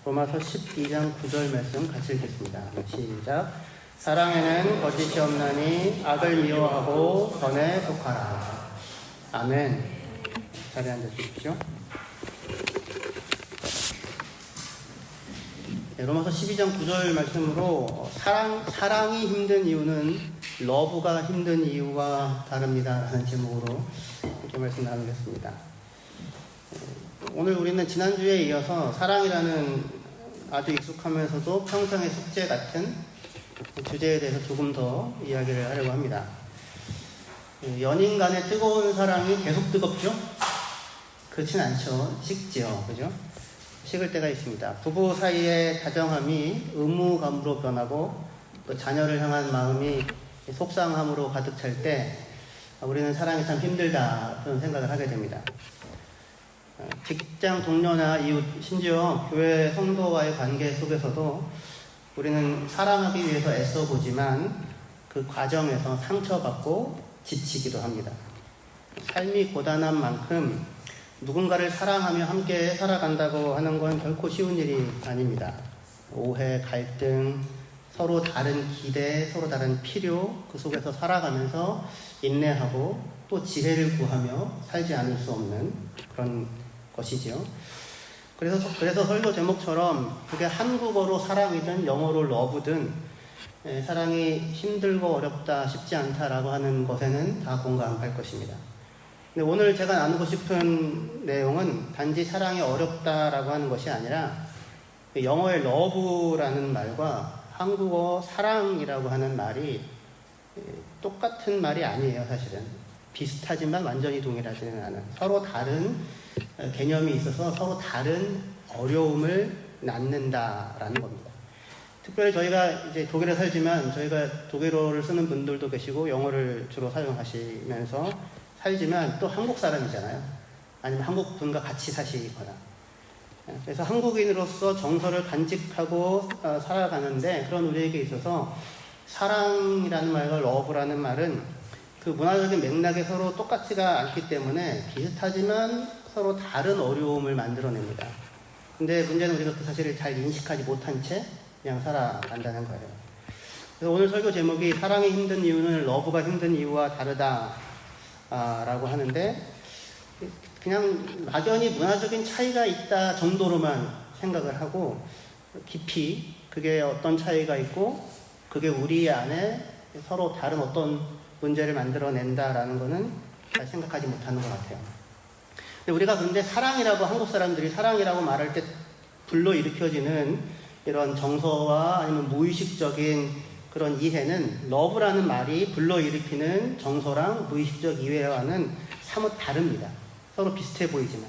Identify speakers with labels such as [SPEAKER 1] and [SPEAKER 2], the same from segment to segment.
[SPEAKER 1] 로마서 12장 9절 말씀 같이 읽겠습니다. 시작. 사랑에는 거짓이 없나니 악을 미워하고 선에 속하라. 아멘. 자리에 앉아주십시오. 네, 로마서 12장 9절 말씀으로 사랑이 힘든 이유는 러브가 힘든 이유와 다릅니다 라는 제목으로 이렇게 말씀 나누겠습니다. 오늘 우리는 지난주에 이어서 사랑이라는 아주 익숙하면서도 평생의 숙제 같은 주제에 대해서 조금 더 이야기를 하려고 합니다. 연인 간의 뜨거운 사랑이 계속 뜨겁죠? 그렇진 않죠. 식지요. 그죠? 식을 때가 있습니다. 부부 사이의 다정함이 의무감으로 변하고 또 자녀를 향한 마음이 속상함으로 가득 찰 때 우리는 사랑이 참 힘들다 그런 생각을 하게 됩니다. 직장 동료나 이웃, 심지어 교회 성도와의 관계 속에서도 우리는 사랑하기 위해서 애써보지만 그 과정에서 상처받고 지치기도 합니다. 삶이 고단한 만큼 누군가를 사랑하며 함께 살아간다고 하는 건 결코 쉬운 일이 아닙니다. 오해, 갈등, 서로 다른 기대, 서로 다른 필요, 그 속에서 살아가면서 인내하고 또 지혜를 구하며 살지 않을 수 없는 그런 것이지요. 그래서 설교 제목처럼 그게 한국어로 사랑이든 영어로 러브든 사랑이 힘들고 어렵다, 쉽지 않다라고 하는 것에는 다 공감할 것입니다. 근데 오늘 제가 나누고 싶은 내용은 단지 사랑이 어렵다라고 하는 것이 아니라 영어의 러브라는 말과 한국어 사랑이라고 하는 말이 똑같은 말이 아니에요. 사실은 비슷하지만 완전히 동일하지는 않은 서로 다른 개념이 있어서 서로 다른 어려움을 낳는다라는 겁니다. 특별히 저희가 이제 독일에 살지만 저희가 독일어를 쓰는 분들도 계시고 영어를 주로 사용하시면서 살지만 또 한국 사람이잖아요. 아니면 한국 분과 같이 사시거나. 그래서 한국인으로서 정서를 간직하고 살아가는데 그런 우리에게 있어서 사랑이라는 말과 러브라는 말은 그 문화적인 맥락에 서로 똑같지가 않기 때문에 비슷하지만 서로 다른 어려움을 만들어냅니다. 근데 문제는 우리가 그 사실을 잘 인식하지 못한 채 그냥 살아간다는 거예요. 그래서 오늘 설교 제목이 사랑이 힘든 이유는 러브가 힘든 이유와 다르다 라고 하는데 그냥 막연히 문화적인 차이가 있다 정도로만 생각을 하고 깊이 그게 어떤 차이가 있고 그게 우리 안에 서로 다른 어떤 문제를 만들어낸다라는 거는 잘 생각하지 못하는 것 같아요. 근데 우리가 그런데 사랑이라고 한국 사람들이 사랑이라고 말할 때 불러일으켜지는 이런 정서와 아니면 무의식적인 그런 이해는 러브라는 말이 불러일으키는 정서랑 무의식적 이해와는 사뭇 다릅니다. 서로 비슷해 보이지만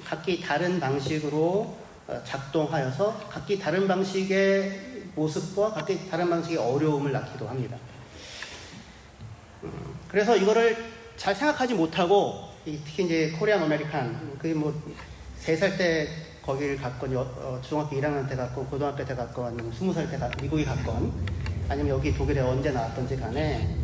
[SPEAKER 1] 각기 다른 방식으로 작동하여서 각기 다른 방식의 모습과 각기 다른 방식의 어려움을 낳기도 합니다. 그래서 이거를 잘 생각하지 못하고 특히 이제 코리안 아메리칸 그게 뭐 3살 때 거기를 갔건 중학교 1학년 때 갔건 고등학교 때 갔건 아니면 20살 때 미국에 갔건 아니면 여기 독일에 언제 나왔던지 간에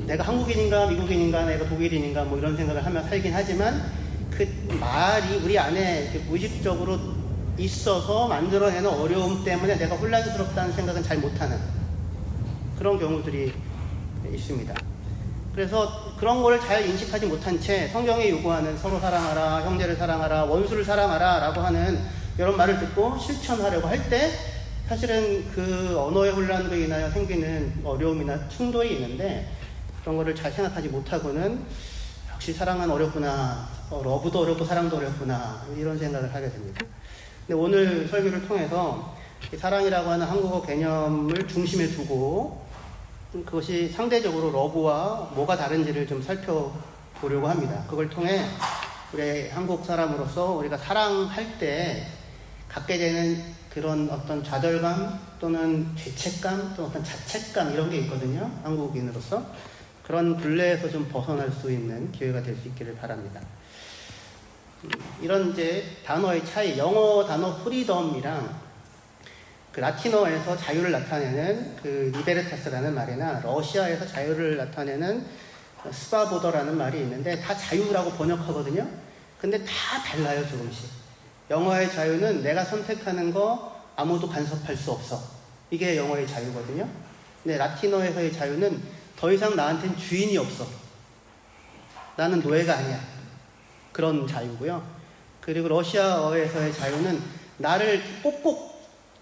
[SPEAKER 1] 내가 한국인인가 미국인인가 내가 독일인인가 뭐 이런 생각을 하며 살긴 하지만 그 말이 우리 안에 무의식적으로 있어서 만들어내는 어려움 때문에 내가 혼란스럽다는 생각은 잘 못하는 그런 경우들이 있습니다. 그래서 그런 걸 잘 인식하지 못한 채 성경이 요구하는 서로 사랑하라, 형제를 사랑하라, 원수를 사랑하라 라고 하는 이런 말을 듣고 실천하려고 할 때 사실은 그 언어의 혼란으로 인하여 생기는 어려움이나 충돌이 있는데 그런 거를 잘 생각하지 못하고는 역시 사랑은 어렵구나, 러브도 어렵고 사랑도 어렵구나 이런 생각을 하게 됩니다. 근데 오늘 설교를 통해서 사랑이라고 하는 한국어 개념을 중심에 두고 그것이 상대적으로 러브와 뭐가 다른지를 좀 살펴보려고 합니다. 그걸 통해 우리 한국 사람으로서 우리가 사랑할 때 갖게 되는 그런 어떤 좌절감 또는 죄책감 또는 어떤 자책감 이런 게 있거든요. 한국인으로서 그런 굴레에서 좀 벗어날 수 있는 기회가 될 수 있기를 바랍니다. 이런 이제 단어의 차이, 영어 단어 프리덤이랑 그 라틴어에서 자유를 나타내는 그 리베르타스라는 말이나 러시아에서 자유를 나타내는 스바보더라는 말이 있는데 다 자유라고 번역하거든요. 근데 다 달라요, 조금씩. 영어의 자유는 내가 선택하는 거 아무도 간섭할 수 없어. 이게 영어의 자유거든요. 근데 라틴어에서의 자유는 더 이상 나한텐 주인이 없어. 나는 노예가 아니야. 그런 자유고요. 그리고 러시아어에서의 자유는 나를 꼭꼭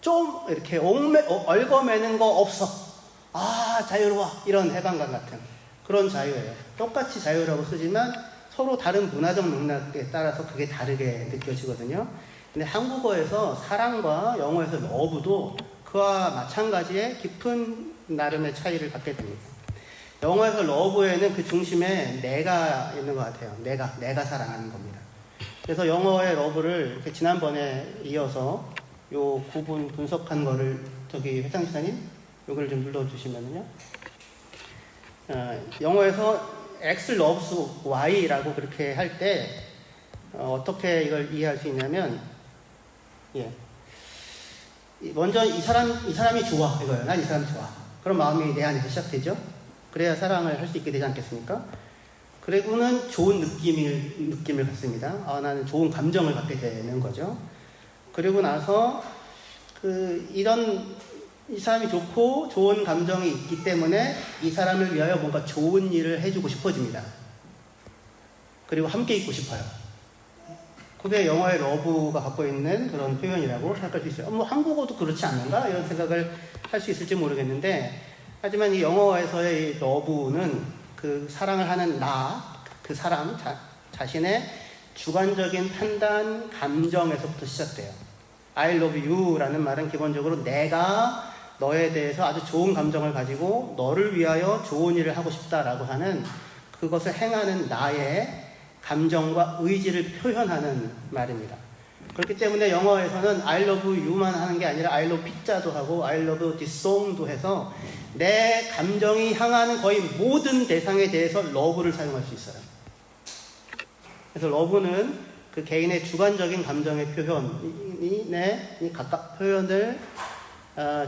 [SPEAKER 1] 좀 이렇게 얽어매는 거 없어. 아, 자유로워. 이런 해방감 같은 그런 자유예요. 똑같이 자유라고 쓰지만 서로 다른 문화적 맥락에 따라서 그게 다르게 느껴지거든요. 근데 한국어에서 사랑과 영어에서 러브도 그와 마찬가지의 깊은 나름의 차이를 갖게 됩니다. 영어에서 러브에는 그 중심에 내가 있는 것 같아요. 내가 사랑하는 겁니다. 그래서 영어의 러브를 이렇게 지난번에 이어서 요 구분 분석한 거를 저기 회장지사님 요걸 좀 눌러주시면요. 영어에서 X loves Y라고 그렇게 할 때 어떻게 이걸 이해할 수 있냐면, 예, 먼저 이 사람이 좋아 이거예요. 난 이 사람 좋아. 그런 마음이 내 안에서 시작되죠. 그래야 사랑을 할 수 있게 되지 않겠습니까? 그리고는 좋은 느낌을 갖습니다. 아, 나는 좋은 감정을 갖게 되는 거죠. 그리고 나서 이 사람이 좋고 좋은 감정이 있기 때문에 이 사람을 위하여 뭔가 좋은 일을 해주고 싶어집니다. 그리고 함께 있고 싶어요. 그게 영어의 러브가 갖고 있는 그런 표현이라고 생각할 수 있어요. 뭐 한국어도 그렇지 않는가? 이런 생각을 할 수 있을지 모르겠는데, 하지만 이 영어에서의 이 러브는 그 사랑을 하는 그 사람 자신의 주관적인 판단, 감정에서부터 시작돼요. I love you라는 말은 기본적으로 내가 너에 대해서 아주 좋은 감정을 가지고 너를 위하여 좋은 일을 하고 싶다라고 하는 그것을 행하는 나의 감정과 의지를 표현하는 말입니다. 그렇기 때문에 영어에서는 I love you만 하는 게 아니라 I love pizza도 하고 I love this song도 해서 내 감정이 향하는 거의 모든 대상에 대해서 love를 사용할 수 있어요. 그래서 love는 그 개인의 주관적인 감정의 표현에 각각 표현을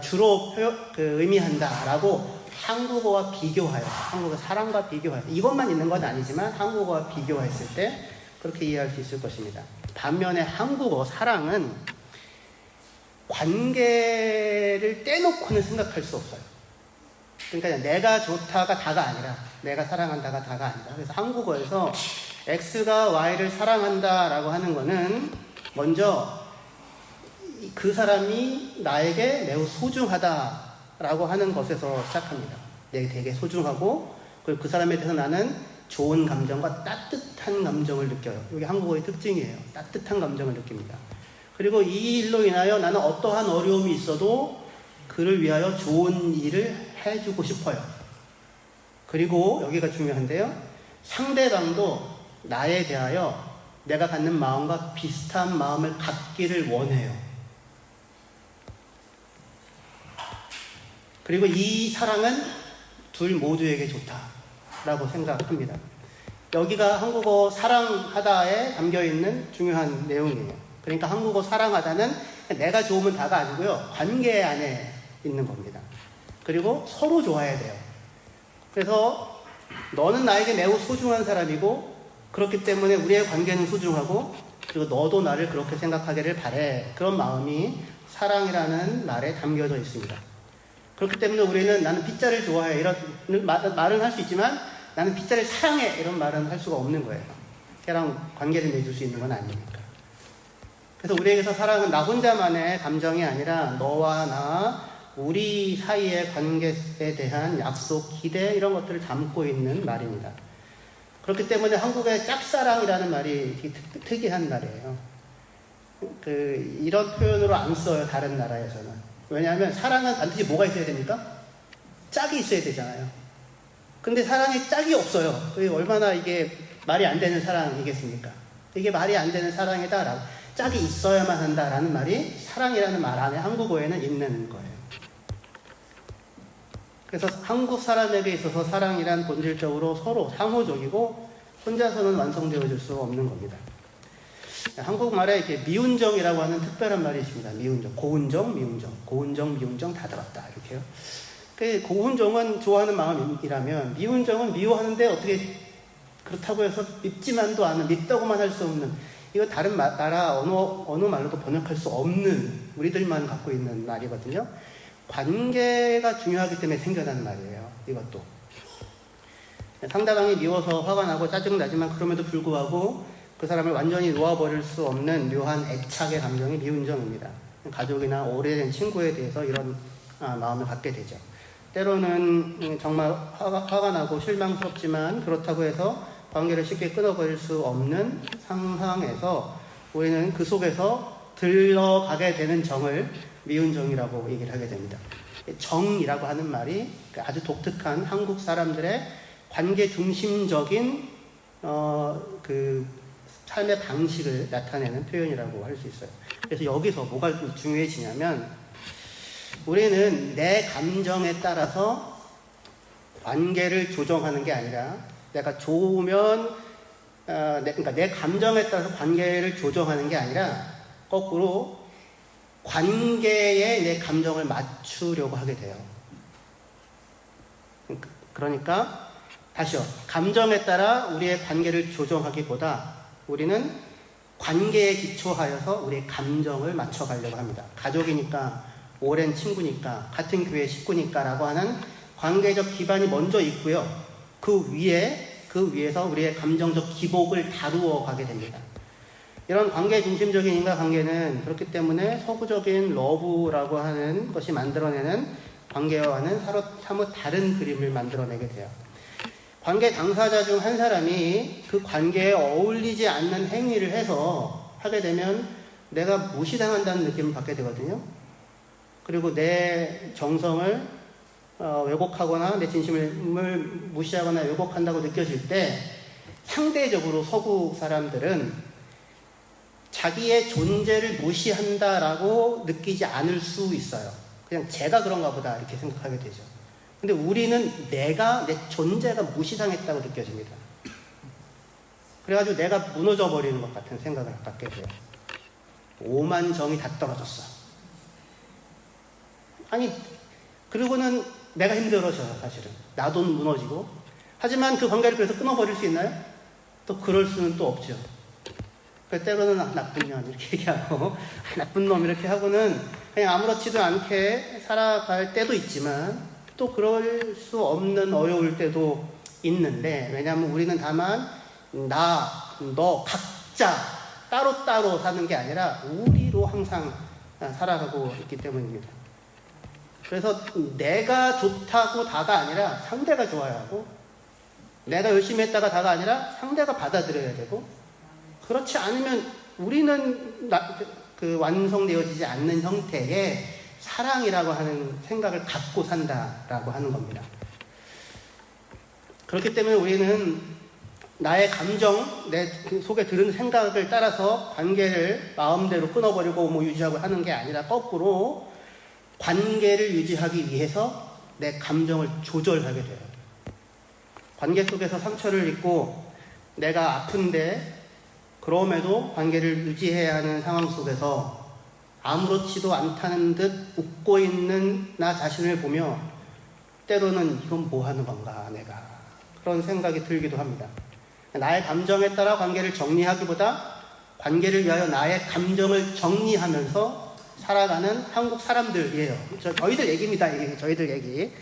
[SPEAKER 1] 주로 의미한다라고 한국어와 비교하여, 한국어 사랑과 비교하여, 이것만 있는 건 아니지만 한국어와 비교했을 때 그렇게 이해할 수 있을 것입니다. 반면에 한국어 사랑은 관계를 떼놓고는 생각할 수 없어요. 그러니까 내가 좋다가 다가 아니라 내가 사랑한다가 다가 아니라, 그래서 한국어에서 X가 Y를 사랑한다라고 하는 거는 먼저 그 사람이 나에게 매우 소중하다라고 하는 것에서 시작합니다. 내게 되게 소중하고, 그리고 그 사람에 대해서 나는 좋은 감정과 따뜻한 감정을 느껴요. 이게 한국어의 특징이에요. 따뜻한 감정을 느낍니다. 그리고 이 일로 인하여 나는 어떠한 어려움이 있어도 그를 위하여 좋은 일을 해주고 싶어요. 그리고 여기가 중요한데요. 상대방도 나에 대하여 내가 갖는 마음과 비슷한 마음을 갖기를 원해요. 그리고 이 사랑은 둘 모두에게 좋다라고 생각합니다. 여기가 한국어 사랑하다에 담겨있는 중요한 내용이에요. 그러니까 한국어 사랑하다는 내가 좋으면 다가 아니고요. 관계 안에 있는 겁니다. 그리고 서로 좋아해야 돼요. 그래서 너는 나에게 매우 소중한 사람이고, 그렇기 때문에 우리의 관계는 소중하고, 그리고 너도 나를 그렇게 생각하기를 바래. 그런 마음이 사랑이라는 말에 담겨져 있습니다. 그렇기 때문에 우리는 나는 피자를 좋아해 이런 말은 할 수 있지만 나는 피자를 사랑해 이런 말은 할 수가 없는 거예요. 걔랑 관계를 맺을 수 있는 건 아니니까. 그래서 우리에게서 사랑은 나 혼자만의 감정이 아니라 너와 나, 우리 사이의 관계에 대한 약속, 기대 이런 것들을 담고 있는 말입니다. 그렇기 때문에 한국의 짝사랑이라는 말이 되게 특이한 말이에요. 이런 표현으로 안 써요, 다른 나라에서는. 왜냐하면 사랑은 반드시 뭐가 있어야 됩니까? 짝이 있어야 되잖아요. 근데 사랑에 짝이 없어요. 그게 얼마나 이게 말이 안 되는 사랑이겠습니까? 이게 말이 안 되는 사랑이다라고, 짝이 있어야만 한다라는 말이 사랑이라는 말 안에 한국어에는 있는 거예요. 그래서 한국 사람에게 있어서 사랑이란 본질적으로 서로 상호적이고 혼자서는 완성되어질 수 없는 겁니다. 한국말에 이렇게 미운정이라고 하는 특별한 말이 있습니다. 미운정, 고운정, 미운정, 고운정, 미운정 다 들었다 이렇게요. 그 고운정은 좋아하는 마음이라면 미운정은 미워하는데 어떻게 그렇다고 해서 밉지만도 않은, 밉다고만 할 수 없는 이거 다른 나라 어느 말로도 번역할 수 없는 우리들만 갖고 있는 말이거든요. 관계가 중요하기 때문에 생겨난 말이에요. 이것도. 상대방이 미워서 화가 나고 짜증나지만 그럼에도 불구하고 그 사람을 완전히 놓아버릴 수 없는 묘한 애착의 감정이 미운정입니다. 가족이나 오래된 친구에 대해서 이런 마음을 갖게 되죠. 때로는 정말 화가 나고 실망스럽지만 그렇다고 해서 관계를 쉽게 끊어버릴 수 없는 상황에서 우리는 그 속에서 들러가게 되는 정을 미운 정이라고 얘기를 하게 됩니다. 정이라고 하는 말이 아주 독특한 한국 사람들의 관계 중심적인 그 삶의 방식을 나타내는 표현이라고 할 수 있어요. 그래서 여기서 뭐가 중요해지냐면 우리는 내 감정에 따라서 관계를 조정하는 게 아니라 내가 좋으면 그러니까 내 감정에 따라서 관계를 조정하는 게 아니라 거꾸로 관계에 내 감정을 맞추려고 하게 돼요. 그러니까 다시요. 감정에 따라 우리의 관계를 조정하기보다 우리는 관계에 기초하여서 우리의 감정을 맞춰가려고 합니다. 가족이니까, 오랜 친구니까, 같은 교회 식구니까 라고 하는 관계적 기반이 먼저 있고요. 그 위에서 우리의 감정적 기복을 다루어 가게 됩니다. 이런 관계 중심적인 인간관계는 그렇기 때문에 서구적인 러브라고 하는 것이 만들어내는 관계와는 사뭇 다른 그림을 만들어내게 돼요. 관계 당사자 중 한 사람이 그 관계에 어울리지 않는 행위를 해서 하게 되면 내가 무시당한다는 느낌을 받게 되거든요. 그리고 내 정성을 왜곡하거나 내 진심을 무시하거나 왜곡한다고 느껴질 때 상대적으로 서구 사람들은 자기의 존재를 무시한다라고 느끼지 않을 수 있어요. 그냥 제가 그런가 보다 이렇게 생각하게 되죠. 근데 우리는 내 존재가 무시당했다고 느껴집니다. 그래가지고 내가 무너져 버리는 것 같은 생각을 갖게 돼요. 오만정이 다 떨어졌어. 아니, 그리고는 내가 힘들어져요, 사실은. 나도 무너지고. 하지만 그 관계를 그래서 끊어버릴 수 있나요? 또 그럴 수는 또 없죠. 때로는 나쁜 년 이렇게 얘기하고 나쁜 놈 이렇게 하고는 그냥 아무렇지도 않게 살아갈 때도 있지만 또 그럴 수 없는 어려울 때도 있는데, 왜냐하면 우리는 다만 너 각자 따로따로 사는 게 아니라 우리로 항상 살아가고 있기 때문입니다. 그래서 내가 좋다고 다가 아니라 상대가 좋아야 하고, 내가 열심히 했다가 다가 아니라 상대가 받아들여야 되고, 그렇지 않으면 우리는 완성되어지지 않는 형태의 사랑이라고 하는 생각을 갖고 산다라고 하는 겁니다. 그렇기 때문에 우리는 나의 감정, 내 속에 들은 생각을 따라서 관계를 마음대로 끊어버리고 유지하고 하는 게 아니라 거꾸로 관계를 유지하기 위해서 내 감정을 조절하게 돼요. 관계 속에서 상처를 입고 내가 아픈데 그럼에도 관계를 유지해야 하는 상황 속에서 아무렇지도 않다는 듯 웃고 있는 나 자신을 보며 때로는 이건 뭐 하는 건가 내가, 그런 생각이 들기도 합니다. 나의 감정에 따라 관계를 정리하기보다 관계를 위하여 나의 감정을 정리하면서 살아가는 한국 사람들이에요. 저희들 얘기입니다. 저희들 얘기.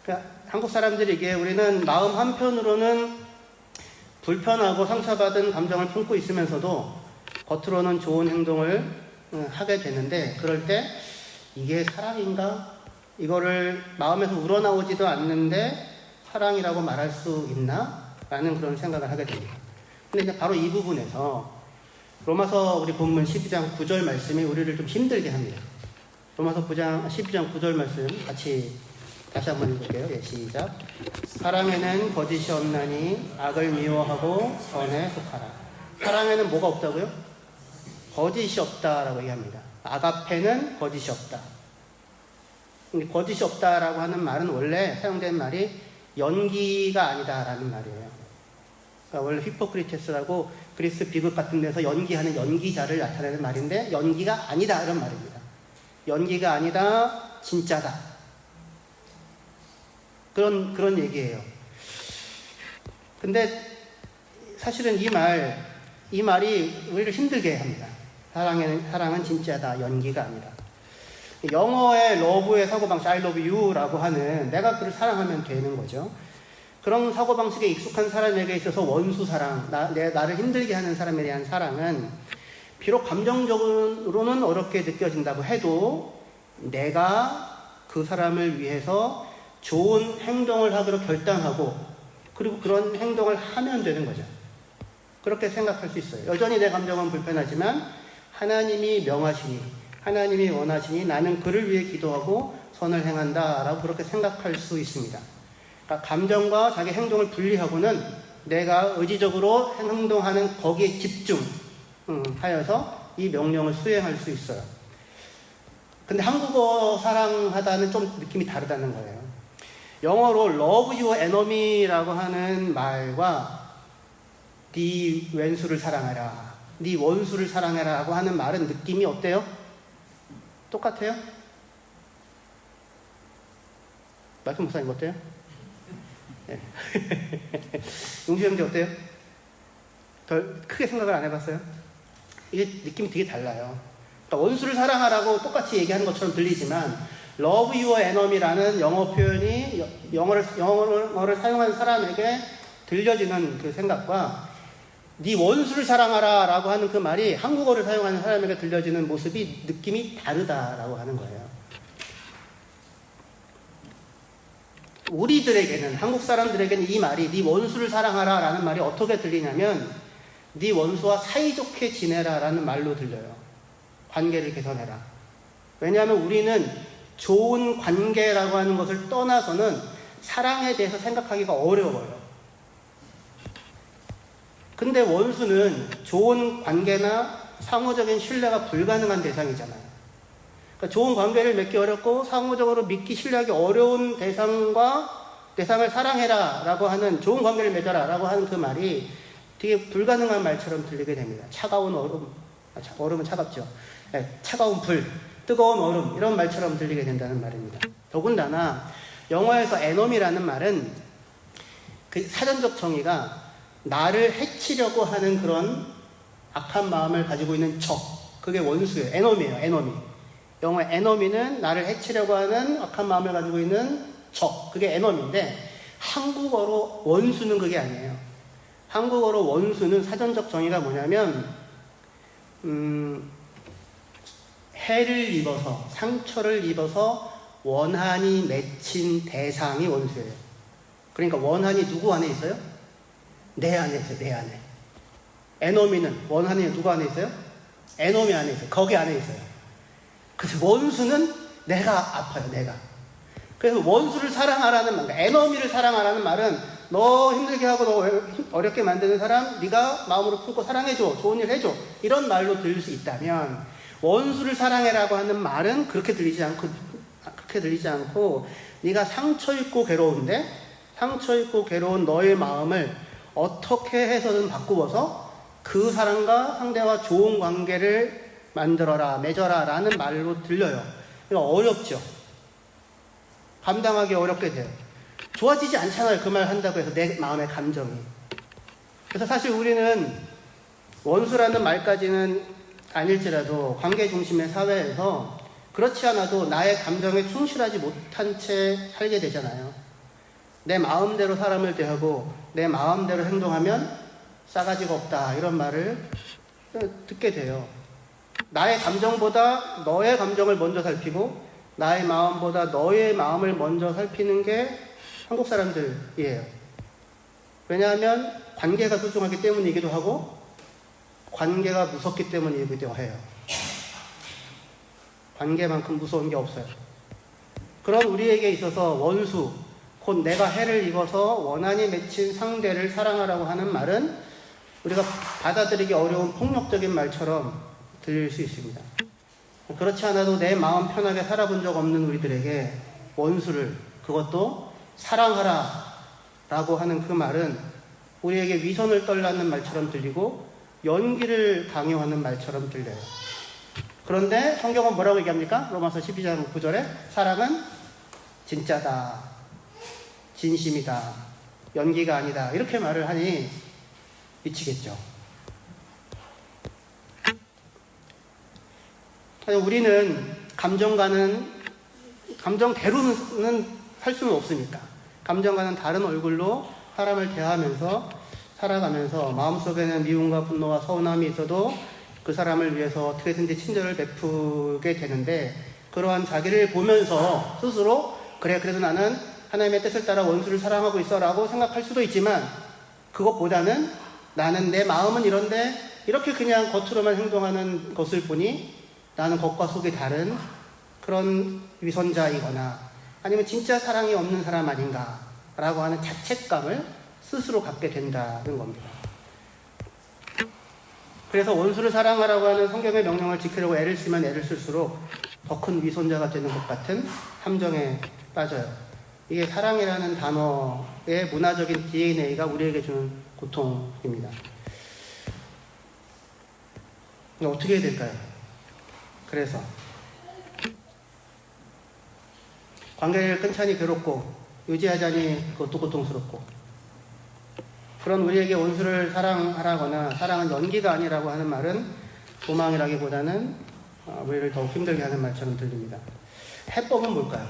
[SPEAKER 1] 그러니까 한국 사람들에게 우리는 마음 한편으로는 불편하고 상처받은 감정을 품고 있으면서도 겉으로는 좋은 행동을 하게 되는데, 그럴 때 이게 사랑인가? 이거를 마음에서 우러나오지도 않는데 사랑이라고 말할 수 있나? 라는 그런 생각을 하게 됩니다. 근데 이제 바로 이 부분에서 로마서 우리 본문 12장 9절 말씀이 우리를 좀 힘들게 합니다. 로마서 12장 9절 말씀 같이 다시 한번 읽을게요. 예, 시작. 사랑에는 거짓이 없나니 악을 미워하고 선에 속하라. 사랑에는 뭐가 없다고요? 거짓이 없다라고 얘기합니다. 악 앞에는 거짓이 없다. 거짓이 없다라고 하는 말은 원래 사용된 말이 연기가 아니다라는 말이에요. 그러니까 원래 히포크리테스라고 그리스 비극 같은 데서 연기하는 연기자를 나타내는 말인데, 연기가 아니다 이런 말입니다. 연기가 아니다, 진짜다. 그런 얘기예요. 근데 사실은 이 말, 이 말이 우리를 힘들게 합니다. 사랑은 진짜다, 연기가 아니다. 영어의 러브의 사고방식, I love you라고 하는 내가 그를 사랑하면 되는 거죠. 그런 사고방식에 익숙한 사람에게 있어서 원수 사랑, 나를 힘들게 하는 사람에 대한 사랑은 비록 감정적으로는 어렵게 느껴진다고 해도 내가 그 사람을 위해서 좋은 행동을 하기로 결단하고 그리고 그런 행동을 하면 되는 거죠. 그렇게 생각할 수 있어요. 여전히 내 감정은 불편하지만 하나님이 명하시니, 하나님이 원하시니 나는 그를 위해 기도하고 선을 행한다 라고 그렇게 생각할 수 있습니다. 그러니까 감정과 자기 행동을 분리하고는 내가 의지적으로 행동하는 거기에 집중하여서 이 명령을 수행할 수 있어요. 근데 한국어 사랑하다는 좀 느낌이 다르다는 거예요. 영어로 love your enemy라고 하는 말과 네 왼수를 사랑하라, 네 원수를 사랑하라 라고 하는 말은 느낌이 어때요? 똑같아요? 말씀 목사님 어때요? 네. 용주 형제 어때요? 덜 크게 생각을 안 해봤어요? 이게 느낌이 되게 달라요. 그러니까 원수를 사랑하라고 똑같이 얘기하는 것처럼 들리지만 love your enemy라는 영어 표현이 영어를 사용한 사람에게 들려지는 그 생각과 네 원수를 사랑하라 라고 하는 그 말이 한국어를 사용하는 사람에게 들려지는 모습이 느낌이 다르다라고 하는 거예요. 우리들에게는, 한국 사람들에게는 이 말이 네 원수를 사랑하라 라는 말이 어떻게 들리냐면 네 원수와 사이좋게 지내라 라는 말로 들려요. 관계를 개선해라. 왜냐하면 우리는 좋은 관계라고 하는 것을 떠나서는 사랑에 대해서 생각하기가 어려워요. 근데 원수는 좋은 관계나 상호적인 신뢰가 불가능한 대상이잖아요. 그러니까 좋은 관계를 맺기 어렵고 상호적으로 믿기 신뢰하기 어려운 대상을 사랑해라 라고 하는, 좋은 관계를 맺어라 라고 하는 그 말이 되게 불가능한 말처럼 들리게 됩니다. 차가운 얼음은 차갑죠. 네, 차가운 불, 뜨거운 얼음 이런 말처럼 들리게 된다는 말입니다. 더군다나 영어에서 enemy라는 말은 그 사전적 정의가 나를 해치려고 하는 그런 악한 마음을 가지고 있는 적, 그게 원수예요. enemy예요. enemy. 영어 enemy는 나를 해치려고 하는 악한 마음을 가지고 있는 적, 그게 enemy인데 한국어로 원수는 그게 아니에요. 한국어로 원수는 사전적 정의가 뭐냐면 해를 입어서, 상처를 입어서 원한이 맺힌 대상이 원수예요. 그러니까 원한이 누구 안에 있어요? 내 안에 있어요. 내 안에. enemy는 원한이 누구 안에 있어요? enemy 안에 있어요. 거기 안에 있어요. 그래서 원수는 내가 아파요. 내가. 그래서 원수를 사랑하라는 말, enemy를 사랑하라는 말은 너 힘들게 하고 너 어렵게 만드는 사람 네가 마음으로 품고 사랑해줘, 좋은 일 해줘, 이런 말로 들릴 수 있다면 원수를 사랑해라고 하는 말은 그렇게 들리지 않고 네가 상처 입고 괴로운데 상처 입고 괴로운 너의 마음을 어떻게 해서든 바꾸어서 그 사람과 상대와 좋은 관계를 만들어라, 맺어라 라는 말로 들려요. 그러니까 어렵죠. 감당하기 어렵게 돼요. 좋아지지 않잖아요. 그 말 한다고 해서 내 마음의 감정이. 그래서 사실 우리는 원수라는 말까지는 아닐지라도 관계 중심의 사회에서 그렇지 않아도 나의 감정에 충실하지 못한 채 살게 되잖아요. 내 마음대로 사람을 대하고 내 마음대로 행동하면 싸가지가 없다, 이런 말을 듣게 돼요. 나의 감정보다 너의 감정을 먼저 살피고 나의 마음보다 너의 마음을 먼저 살피는 게 한국 사람들이에요. 왜냐하면 관계가 소중하기 때문이기도 하고 관계가 무섭기 때문이기도 해요. 관계만큼 무서운 게 없어요. 그런 우리에게 있어서 원수, 곧 내가 해를 입어서 원한이 맺힌 상대를 사랑하라고 하는 말은 우리가 받아들이기 어려운 폭력적인 말처럼 들릴 수 있습니다. 그렇지 않아도 내 마음 편하게 살아본 적 없는 우리들에게 원수를, 그것도 사랑하라 라고 하는 그 말은 우리에게 위선을 떨라는 말처럼 들리고 연기를 강요하는 말처럼 들려요. 그런데 성경은 뭐라고 얘기합니까? 로마서 12장 9절에 사랑은 진짜다, 진심이다, 연기가 아니다, 이렇게 말을 하니 미치겠죠. 우리는 감정대로는 살 수는 없으니까 감정과는 다른 얼굴로 사람을 대하면서 살아가면서 마음속에는 미움과 분노와 서운함이 있어도 그 사람을 위해서 어떻게든지 친절을 베푸게 되는데, 그러한 자기를 보면서 스스로 그래도 나는 하나님의 뜻을 따라 원수를 사랑하고 있어 라고 생각할 수도 있지만, 그것보다는 나는 내 마음은 이런데 이렇게 그냥 겉으로만 행동하는 것을 보니 나는 겉과 속이 다른 그런 위선자이거나 아니면 진짜 사랑이 없는 사람 아닌가 라고 하는 자책감을 스스로 갖게 된다는 겁니다. 그래서 원수를 사랑하라고 하는 성경의 명령을 지키려고 애를 쓰면 애를 쓸수록 더 큰 위선자가 되는 것 같은 함정에 빠져요. 이게 사랑이라는 단어의 문화적인 DNA가 우리에게 주는 고통입니다. 어떻게 해야 될까요? 그래서 관계를 끊자니 괴롭고 유지하자니 그것도 고통스럽고, 그런 우리에게 원수를 사랑하라거나 사랑은 연기가 아니라고 하는 말은 도망이라기보다는 우리를 더욱 힘들게 하는 말처럼 들립니다. 해법은 뭘까요?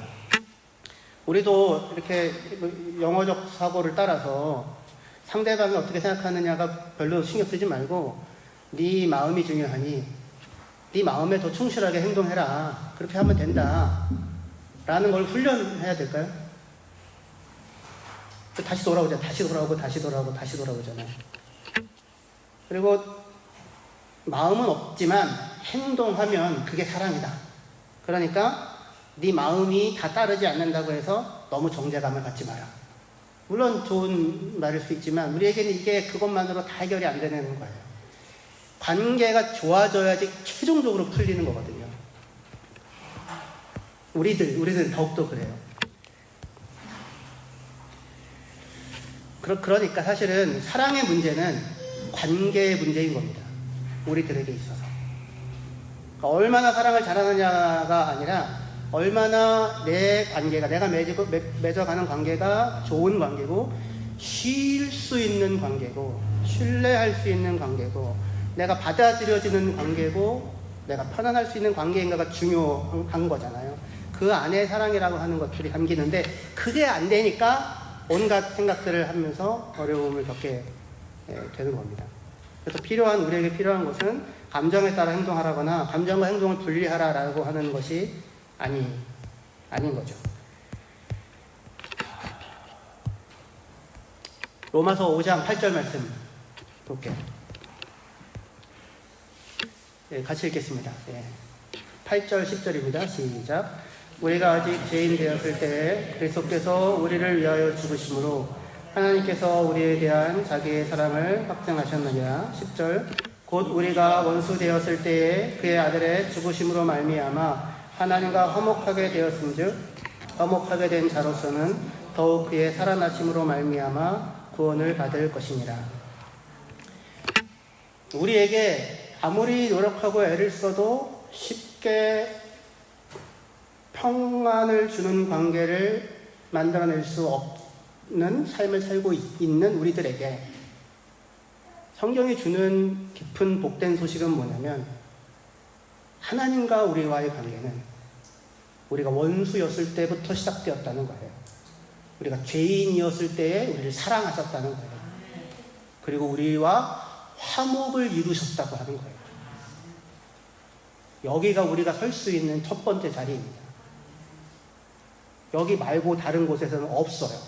[SPEAKER 1] 우리도 이렇게 영어적 사고를 따라서 상대방이 어떻게 생각하느냐가 별로 신경 쓰지 말고 네 마음이 중요하니 네 마음에 더 충실하게 행동해라, 그렇게 하면 된다 라는 걸 훈련해야 될까요? 다시 돌아오잖아요. 다시 돌아오잖아요. 그리고 마음은 없지만 행동하면 그게 사랑이다. 그러니까 네 마음이 다 따르지 않는다고 해서 너무 정죄감을 갖지 마라. 물론 좋은 말일 수 있지만 우리에게는 이게 그것만으로 다 해결이 안 되는 거예요. 관계가 좋아져야지 최종적으로 풀리는 거거든요. 우리들 더욱더 그래요. 그러니까 사실은 사랑의 문제는 관계의 문제인 겁니다. 우리들에게 있어서. 그러니까 얼마나 사랑을 잘하느냐가 아니라 얼마나 내 관계가, 내가 맺어가는 관계가 좋은 관계고 쉴 수 있는 관계고 신뢰할 수 있는 관계고 내가 받아들여지는 관계고 내가 편안할 수 있는 관계인가가 중요한 거잖아요. 그 안에 사랑이라고 하는 것들이 담기는데 그게 안 되니까 온갖 생각들을 하면서 어려움을 겪게 되는 겁니다. 그래서 우리에게 필요한 것은 감정에 따라 행동하라거나 감정과 행동을 분리하라라고 하는 것이 아닌 거죠. 로마서 5장 8절 말씀 볼게요. 같이 읽겠습니다. 8절 10절입니다. 시작. 우리가 아직 죄인 되었을 때에 그리스도께서 우리를 위하여 죽으심으로 하나님께서 우리에 대한 자기의 사랑을 확증하셨느니라. 10절. 곧 우리가 원수 되었을 때에 그의 아들의 죽으심으로 말미암아 하나님과 화목하게 되었은즉 화목하게 된 자로서는 더욱 그의 살아나심으로 말미암아 구원을 받을 것이니라. 우리에게 아무리 노력하고 애를 써도 쉽게 평안을 주는 관계를 만들어낼 수 없는 삶을 살고 있는 우리들에게 성경이 주는 깊은 복된 소식은 뭐냐면 하나님과 우리와의 관계는 우리가 원수였을 때부터 시작되었다는 거예요. 우리가 죄인이었을 때에 우리를 사랑하셨다는 거예요. 그리고 우리와 화목을 이루셨다고 하는 거예요. 여기가 우리가 설 수 있는 첫 번째 자리입니다. 여기 말고 다른 곳에서는 없어요.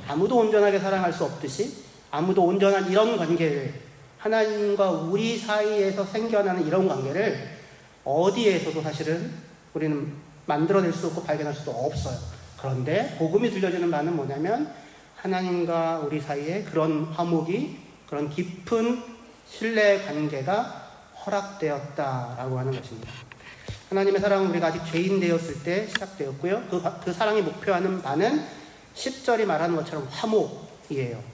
[SPEAKER 1] 아무도 온전하게 사랑할 수 없듯이 아무도 온전한 이런 관계를, 하나님과 우리 사이에서 생겨나는 이런 관계를 어디에서도 사실은 우리는 만들어낼 수 없고 발견할 수도 없어요. 그런데 복음이 들려주는 바는 뭐냐면 하나님과 우리 사이에 그런 화목이, 그런 깊은 신뢰 관계가 허락되었다라고 하는 것입니다. 하나님의 사랑은 우리가 아직 죄인 되었을 때 시작되었고요. 그 사랑이 목표하는 바는 10절이 말하는 것처럼 화목이에요.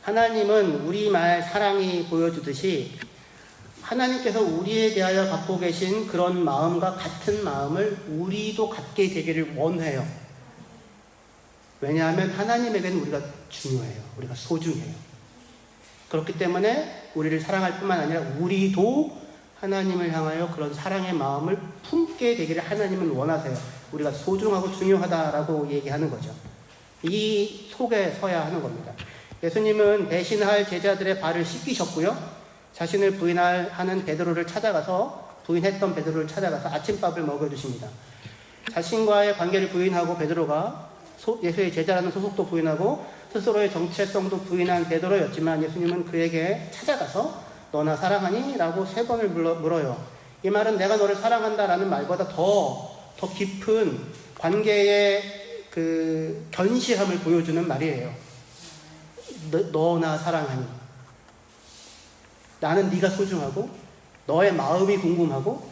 [SPEAKER 1] 하나님은 우리말 사랑이 보여주듯이 하나님께서 우리에 대하여 갖고 계신 그런 마음과 같은 마음을 우리도 갖게 되기를 원해요. 왜냐하면 하나님에게는 우리가 중요해요. 우리가 소중해요. 그렇기 때문에 우리를 사랑할 뿐만 아니라 우리도 하나님을 향하여 그런 사랑의 마음을 품게 되기를 하나님은 원하세요. 우리가 소중하고 중요하다라고 얘기하는 거죠. 이 속에 서야 하는 겁니다. 예수님은 배신할 제자들의 발을 씻기셨고요. 자신을 부인하는 베드로를 찾아가서 부인했던 베드로를 찾아가서 아침밥을 먹여주십니다. 자신과의 관계를 부인하고 베드로가 예수의 제자라는 소속도 부인하고 스스로의 정체성도 부인한 베드로였지만 예수님은 그에게 찾아가서 너나 사랑하니? 라고 3번을 물어요. 이 말은 내가 너를 사랑한다라는 말보다 더 깊은 관계의 그 견실함을 보여주는 말이에요. 너나 사랑하니? 나는 네가 소중하고 너의 마음이 궁금하고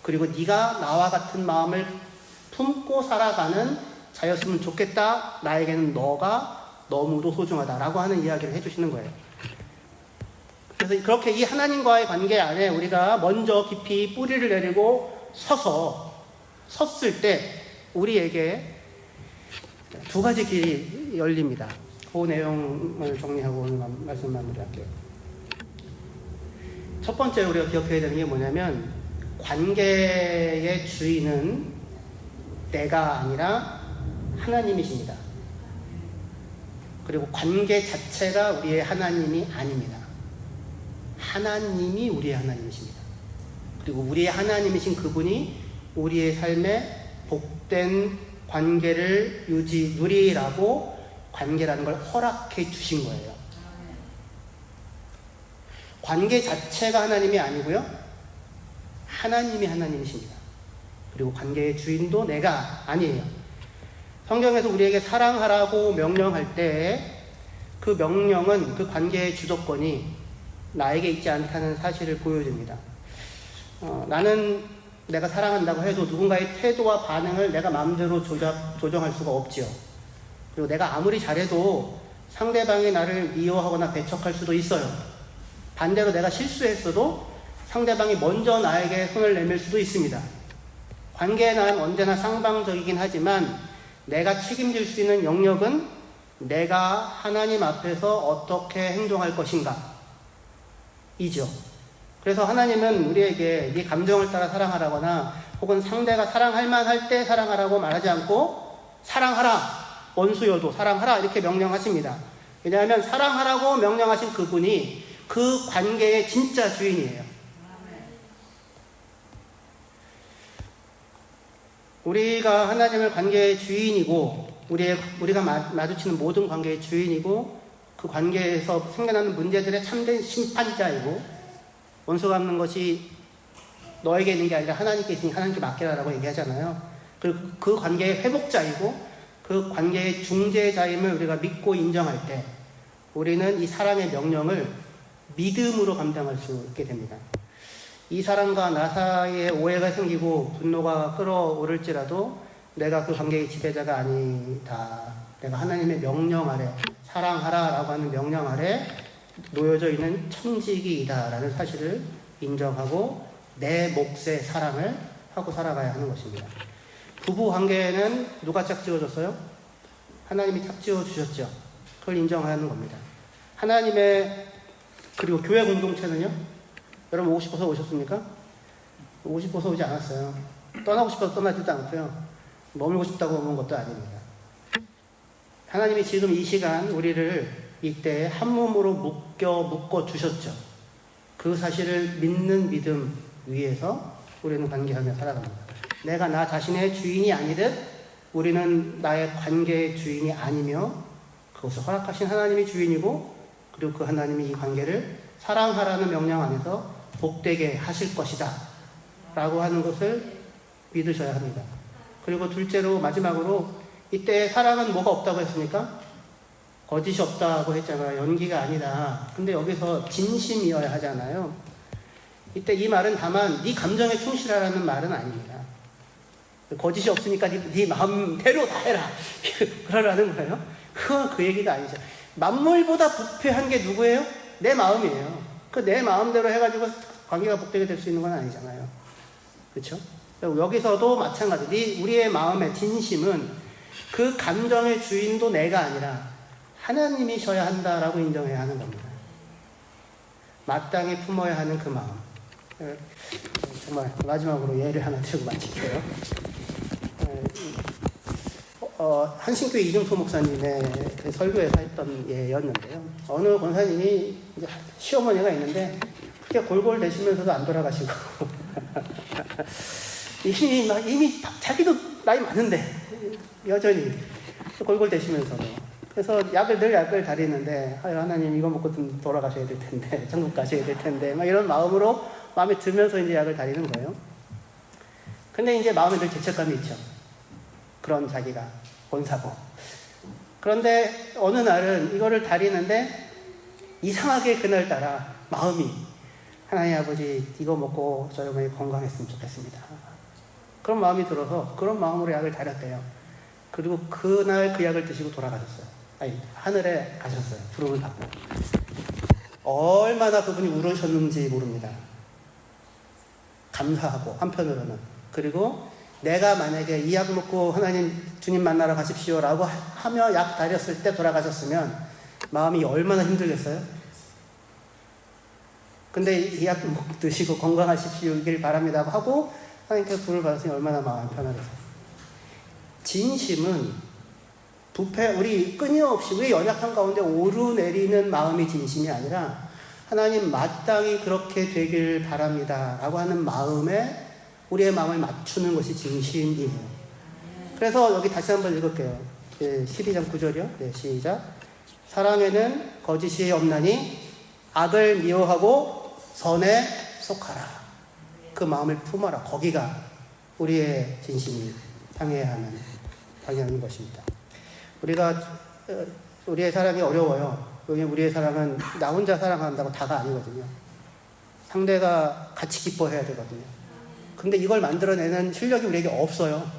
[SPEAKER 1] 그리고 네가 나와 같은 마음을 품고 살아가는 자였으면 좋겠다. 나에게는 너가 너무도 소중하다라고 하는 이야기를 해주시는 거예요. 그래서 그렇게 이 하나님과의 관계 안에 우리가 먼저 깊이 뿌리를 내리고 섰을 때 우리에게 2가지 길이 열립니다. 그 내용을 정리하고 오늘 말씀 마무리할게요. 첫 번째 우리가 기억해야 되는 게 뭐냐면 관계의 주인은 내가 아니라 하나님이십니다. 그리고 관계 자체가 우리의 하나님이 아닙니다. 하나님이 우리의 하나님이십니다. 그리고 우리의 하나님이신 그분이 우리의 삶에 복된 관계를 누리라고 관계라는 걸 허락해 주신 거예요. 관계 자체가 하나님이 아니고요. 하나님이 하나님이십니다. 그리고 관계의 주인도 내가 아니에요. 성경에서 우리에게 사랑하라고 명령할 때 그 명령은 그 관계의 주도권이 나에게 있지 않다는 사실을 보여줍니다. 나는 내가 사랑한다고 해도 누군가의 태도와 반응을 내가 마음대로 조정할 수가 없지요. 그리고 내가 아무리 잘해도 상대방이 나를 미워하거나 배척할 수도 있어요. 반대로 내가 실수했어도 상대방이 먼저 나에게 손을 내밀 수도 있습니다. 관계는 언제나 쌍방적이긴 하지만 내가 책임질 수 있는 영역은 내가 하나님 앞에서 어떻게 행동할 것인가 이죠. 그래서 하나님은 우리에게 네 감정을 따라 사랑하라거나 혹은 상대가 사랑할 만할 때 사랑하라고 말하지 않고 사랑하라, 원수여도 사랑하라 이렇게 명령하십니다. 왜냐하면 사랑하라고 명령하신 그분이 그 관계의 진짜 주인이에요. 우리가 하나님을 관계의 주인이고 우리가 마주치는 모든 관계의 주인이고 그 관계에서 생겨나는 문제들의 참된 심판자이고 원수 갚는 것이 너에게 있는 게 아니라 하나님께 있으니 하나님께 맡기라라고 얘기하잖아요. 그리고 그 관계의 회복자이고 그 관계의 중재자임을 우리가 믿고 인정할 때 우리는 이 사랑의 명령을 믿음으로 감당할 수 있게 됩니다. 이 사람과 나 사이에 오해가 생기고 분노가 끌어오를지라도 내가 그 관계의 지배자가 아니다. 내가 하나님의 명령 아래 사랑하라 라고 하는 명령 아래 놓여져 있는 천직이다 라는 사실을 인정하고 내 몫의 사랑을 하고 살아가야 하는 것입니다. 부부 관계에는 누가 짝지어줬어요? 하나님이 짝지어 주셨죠. 그걸 인정하는 겁니다. 그리고 교회 공동체는요? 여러분 오고 싶어서 오셨습니까? 오고 싶어서 오지 않았어요. 떠나고 싶어서 떠나지도 않고요. 머물고 싶다고 오는 것도 아닙니다. 하나님이 지금 이 시간 우리를 이때 한 몸으로 묶어 주셨죠. 그 사실을 믿는 믿음 위에서 우리는 관계하며 살아갑니다. 내가 나 자신의 주인이 아니듯 우리는 나의 관계의 주인이 아니며 그것을 허락하신 하나님이 주인이고 그리고 그 하나님이 이 관계를 사랑하라는 명령 안에서 복되게 하실 것이다 라고 하는 것을 믿으셔야 합니다. 그리고 둘째로 마지막으로 이때 사랑은 뭐가 없다고 했습니까? 거짓이 없다고 했잖아요. 연기가 아니다. 근데 여기서 진심이어야 하잖아요. 이때 이 말은 다만 네 감정에 충실하라는 말은 아닙니다. 거짓이 없으니까 네 마음대로 다 해라 그러라는 거예요. 그건 그 얘기가 아니죠. 만물보다 부패한 게 누구예요? 내 마음이에요. 그 내 마음대로 해가지고 관계가 복되게 될 수 있는 건 아니잖아요. 그렇죠? 여기서도 마찬가지. 우리의 마음의 진심은 그 감정의 주인도 내가 아니라 하나님이셔야 한다라고 인정해야 하는 겁니다. 마땅히 품어야 하는 그 마음. 정말 마지막으로 예를 하나 들고 마칠게요. 한신교회 이중토 목사님의 그 설교에서 했던 예였는데요. 어느 권사님이 이제 시어머니가 있는데 그렇게 골골대시면서도 안 돌아가시고 이미 자기도 나이 많은데 여전히 골골대시면서도, 그래서 약을 다리는데 하나님 이거 먹고 좀 돌아가셔야 될 텐데, 천국 가셔야 될 텐데 막 이런 마음으로 마음에 들면서 이제 약을 다리는 거예요. 근데 이제 마음에 늘 죄책감이 있죠. 그런 자기가 본사고. 그런데 어느 날은 이거를 다리는데 이상하게 그날따라 마음이, 하나님 아버지 이거 먹고 저희 어머니 건강했으면 좋겠습니다. 그런 마음이 들어서 그런 마음으로 약을 다렸대요. 그리고 그날 그 약을 드시고 돌아가셨어요. 아니, 하늘에 가셨어요. 부름을 받고. 얼마나 그분이 울으셨는지 모릅니다. 감사하고 한편으로는. 그리고 내가 만약에 이 약 먹고 하나님 주님 만나러 가십시오 라고 하며 약 다렸을 때 돌아가셨으면 마음이 얼마나 힘들겠어요? 근데 이 약 드시고 건강하십시오길 바랍니다 하고 하나님께서 부름을 받았으니 얼마나 마음이 편하겠어요. 진심은 우리 끊임없이 우리 연약한 가운데 오르내리는 마음이 진심이 아니라 하나님 마땅히 그렇게 되길 바랍니다 라고 하는 마음에 우리의 마음을 맞추는 것이 진심이에요. 그래서 여기 다시 한번 읽을게요. 12장 9절이요. 네, 시작. 사랑에는 거짓이 없나니 악을 미워하고 선에 속하라. 그 마음을 품어라. 거기가 우리의 진심이 향해야 하는 방향인 것입니다. 우리의 사랑이 어려워요. 우리의 사랑은 나 혼자 사랑한다고 다가 아니거든요. 상대가 같이 기뻐해야 되거든요. 근데 이걸 만들어내는 실력이 우리에게 없어요.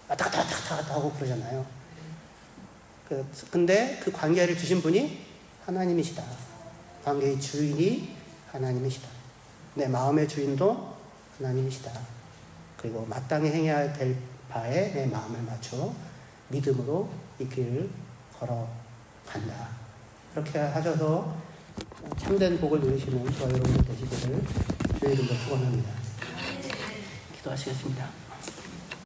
[SPEAKER 1] 왔다 갔다 하고 그러잖아요. 근데 그 관계를 주신 분이 하나님이시다. 관계의 주인이 하나님이시다. 내 마음의 주인도 하나님이시다. 그리고 마땅히 행해야 될 바에 내 마음을 맞춰 믿음으로 이 길을 걸어간다. 그렇게 하셔서 참된 복을 누리시는 저와 여러분 되시기를 주의 이름으로 축원합니다. 기도하시겠습니다.